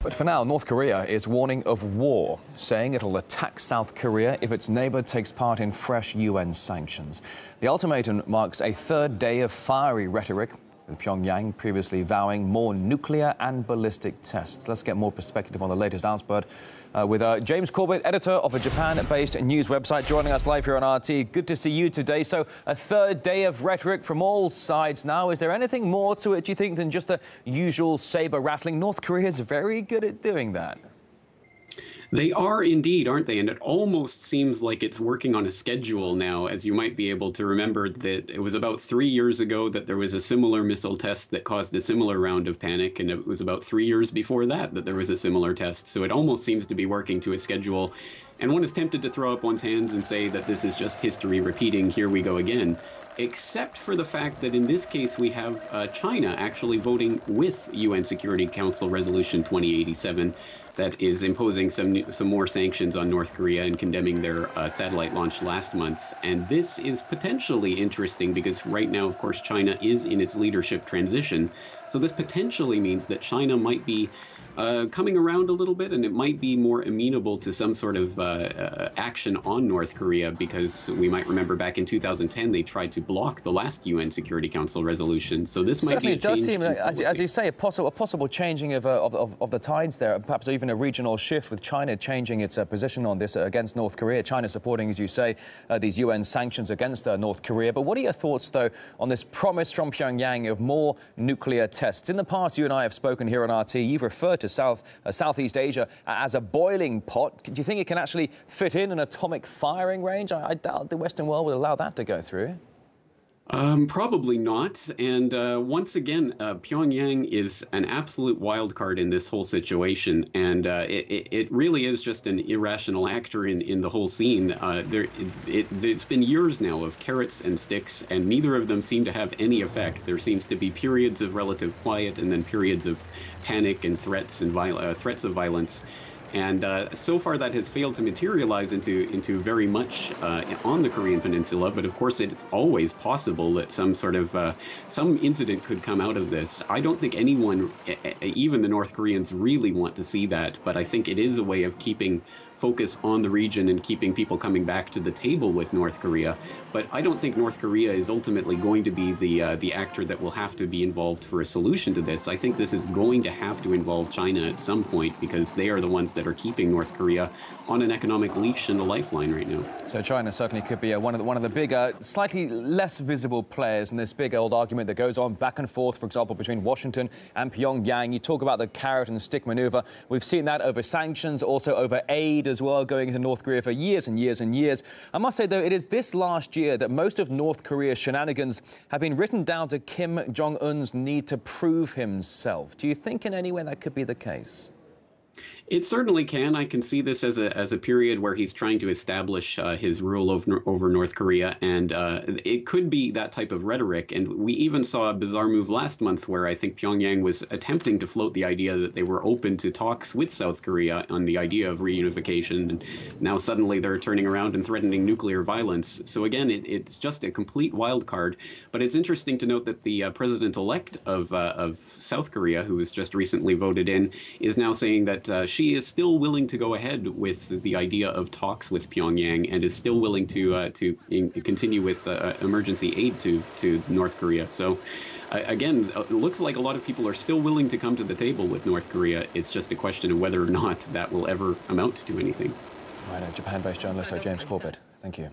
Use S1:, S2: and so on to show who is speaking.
S1: But for now, North Korea is warning of war, saying it'll attack South Korea if its neighbor takes part in fresh UN sanctions. The ultimatum marks a third day of fiery rhetoric, with Pyongyang previously vowing more nuclear and ballistic tests. Let's get more perspective on the latest outspurt with James Corbett, editor of a Japan-based news website, joining us live here on RT. Good to see you today. So a third day of rhetoric from all sides now. Is there anything more to it, do you think, than just the usual saber rattling? North Korea is very good at doing that.
S2: They are indeed, aren't they? And it almost seems like it's working on a schedule now, as you might be able to remember that it was about 3 years ago that there was a similar missile test that caused a similar round of panic, and it was about 3 years before that that there was a similar test. So it almost seems to be working to a schedule. And one is tempted to throw up one's hands and say that this is just history repeating, here we go again. Except for the fact that in this case we have China actually voting with UN Security Council Resolution 2087 that is imposing some more sanctions on North Korea and condemning their satellite launch last month. And this is potentially interesting because right now, of course, China is in its leadership transition. So this potentially means that China might be coming around a little bit, and it might be more amenable to some sort of action on North Korea, because we might remember back in 2010 they tried to block the last UN Security Council resolution. So this might be a change. Certainly, it does seem,
S1: as you say, a possible changing of the tides there, perhaps even a regional shift with China changing its position on this against North Korea. China supporting, as you say, these UN sanctions against North Korea. But what are your thoughts, though, on this promise from Pyongyang of more nuclear tests? In the past, you and I have spoken here on RT. You've referred to Southeast Asia as a boiling pot. Do you think it can actually fit in an atomic firing range? I doubt the Western world would allow that to go through.
S2: Probably not. And once again, Pyongyang is an absolute wild card in this whole situation. And it really is just an irrational actor in the whole scene. It's been years now of carrots and sticks, and neither of them seem to have any effect. There seems to be periods of relative quiet and then periods of panic and threats and threats of violence. And so far that has failed to materialize into very much on the Korean Peninsula. But of course, it's always possible that some sort of some incident could come out of this. I don't think anyone, even the North Koreans, really want to see that. But I think it is a way of keeping focus on the region and keeping people coming back to the table with North Korea. But I don't think North Korea is ultimately going to be the actor that will have to be involved for a solution to this. I think this is going to have to involve China at some point, because they are the ones that are keeping North Korea on an economic leash and a lifeline right now.
S1: So China certainly could be one of the bigger, slightly less visible players in this big old argument that goes on back and forth, for example, between Washington and Pyongyang. You talk about the carrot and stick maneuver. We've seen that over sanctions, also over aid as well, going into North Korea for years and years and years. I must say, though, it is this last year that most of North Korea's shenanigans have been written down to Kim Jong-un's need to prove himself. Do you think in any way that could be the case?
S2: It certainly can. I can see this as a period where he's trying to establish his rule over North Korea, and it could be that type of rhetoric. And we even saw a bizarre move last month where I think Pyongyang was attempting to float the idea that they were open to talks with South Korea on the idea of reunification. And now suddenly they're turning around and threatening nuclear violence. So again, it's just a complete wild card. But it's interesting to note that the president-elect of South Korea, who was just recently voted in, is now saying that she is still willing to go ahead with the idea of talks with Pyongyang, and is still willing to continue with emergency aid to North Korea. So again, it looks like a lot of people are still willing to come to the table with North Korea. It's just a question of whether or not that will ever amount to anything.
S1: All right, Japan-based journalist James Corbett. Thank you.